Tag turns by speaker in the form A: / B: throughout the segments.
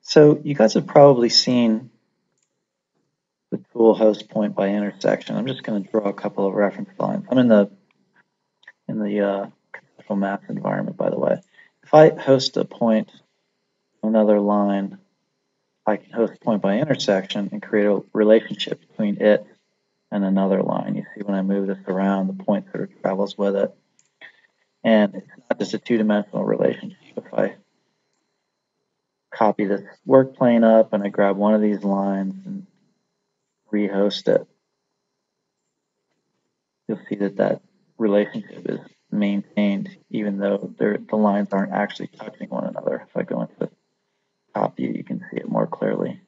A: So you guys have probably seen the tool host point by intersection. I'm just going to draw a couple of reference lines. I'm in the conceptual math environment, by the way. If I host a point on another line, I can host a point by intersection and create a relationship between it and another line. You see when I move this around, the point sort of travels with it. And it's not just a two-dimensional relationship. If I copy this work plane up and I grab one of these lines and rehost it, you'll see that that relationship is maintained even though the lines aren't actually touching one another. If I go into the top view, you can see it more clearly.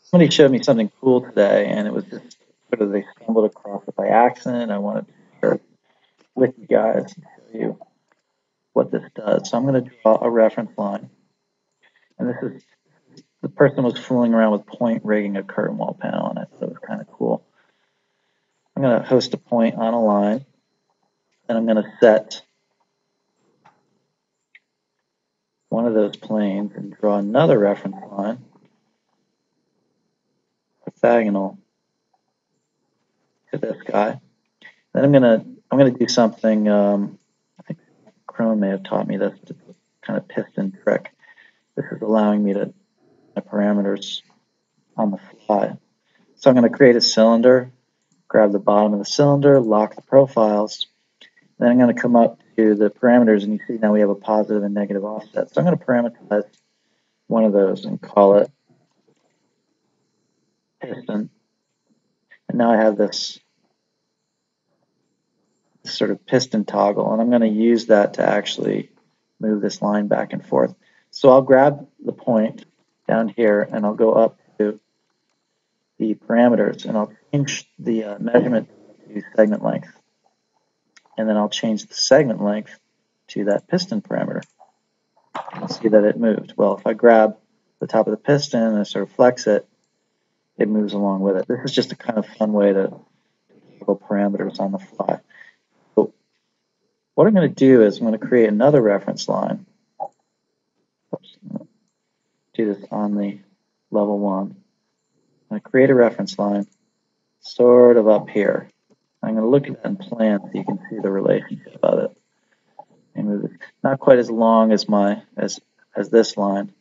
A: Somebody showed me something cool today, and it was just sort of they stumbled across it by accident. I wanted to share it with you guys and show you what this does. So I'm going to draw a reference line, and this is the person was fooling around with point rigging a curtain wall panel, and I thought it was kind of cool. I'm going to host a point on a line, and I'm going to set one of those planes and draw another reference line, orthogonal to this guy. Then I'm going to do something. I think Chrome may have taught me this. It's a kind of piston trick. This is allowing me to my parameters on the fly. So I'm going to create a cylinder, grab the bottom of the cylinder, lock the profiles. Then I'm going to come up to the parameters, and you see now we have a positive and negative offset. So I'm going to parameterize one of those and call it piston. And now I have this sort of piston toggle, and I'm going to use that to actually move this line back and forth. So I'll grab the point down here, and I'll go up to the parameters, and I'll change the measurement to segment length. And then I'll change the segment length to that piston parameter. You'll see that it moved. Well, if I grab the top of the piston and I sort of flex it, it moves along with it. This is just a kind of fun way to toggle parameters on the fly. So what I'm going to do is I'm going to create another reference line. Oops, do this on the level 1. I'm going to create a reference line sort of up here. I'm going to look at that in plan so you can see the relationship of it. And it's not quite as long as as this line,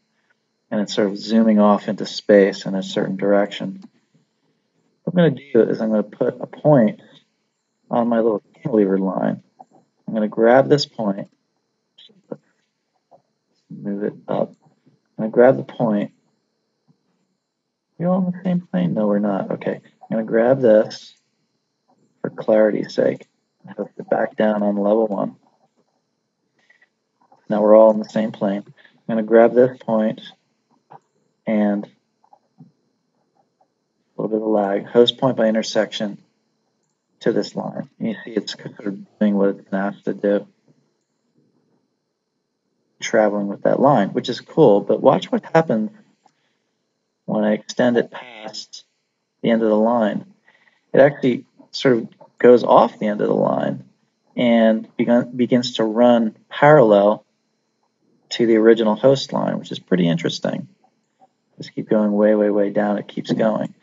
A: and it's sort of zooming off into space in a certain direction. What I'm going to do is I'm going to put a point on my little cantilever line. I'm going to grab this point, move it up. I'm going to grab the point. You're all on the same plane? No, we're not. Okay. I'm going to grab this for clarity's sake and hook it back down on level 1. Now we're all on the same plane. I'm going to grab this point and a little bit of lag, host point by intersection to this line. And you see it's sort of doing what it's been asked to do, traveling with that line, which is cool, but watch what happens when I extend it past the end of the line. It actually sort of goes off the end of the line and begins to run parallel to the original host line, which is pretty interesting. Just keep going way, way, way down. It keeps going.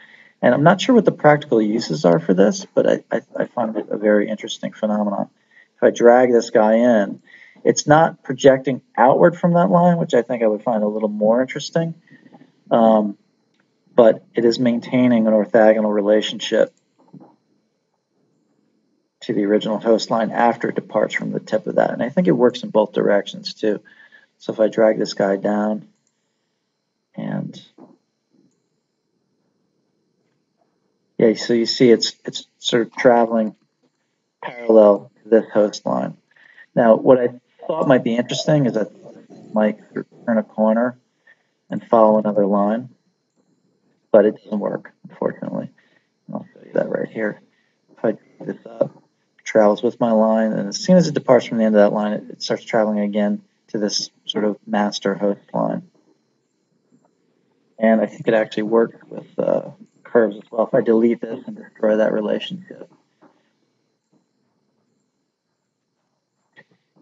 A: And I'm not sure what the practical uses are for this, but I find it a very interesting phenomenon. If I drag this guy in, it's not projecting outward from that line, which I think I would find a little more interesting, but it is maintaining an orthogonal relationship to the original host line after it departs from the tip of that. And I think it works in both directions too. So if I drag this guy down and yeah, so you see it's sort of traveling parallel to this host line. Now, what I thought might be interesting is that it might turn a corner and follow another line, but it doesn't work, unfortunately. And I'll show you that right here. If I drag this up, it travels with my line, and as soon as it departs from the end of that line, it starts traveling again to this sort of master host line. And I think it actually works with curves as well. If I delete this and destroy that relationship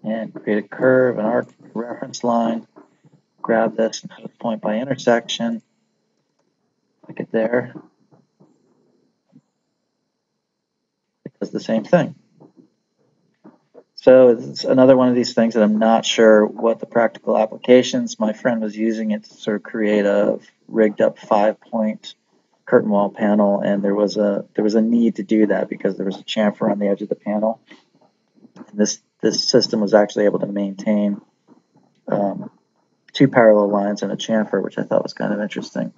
A: and create a curve, an arc, reference line, grab this and hook point by intersection, click it there. It does the same thing. So it's another one of these things that I'm not sure what the practical applications. My friend was using it to sort of create a rigged up 5-point curtain wall panel, and there was a need to do that because there was a chamfer on the edge of the panel. And this system was actually able to maintain 2 parallel lines and a chamfer, which I thought was kind of interesting.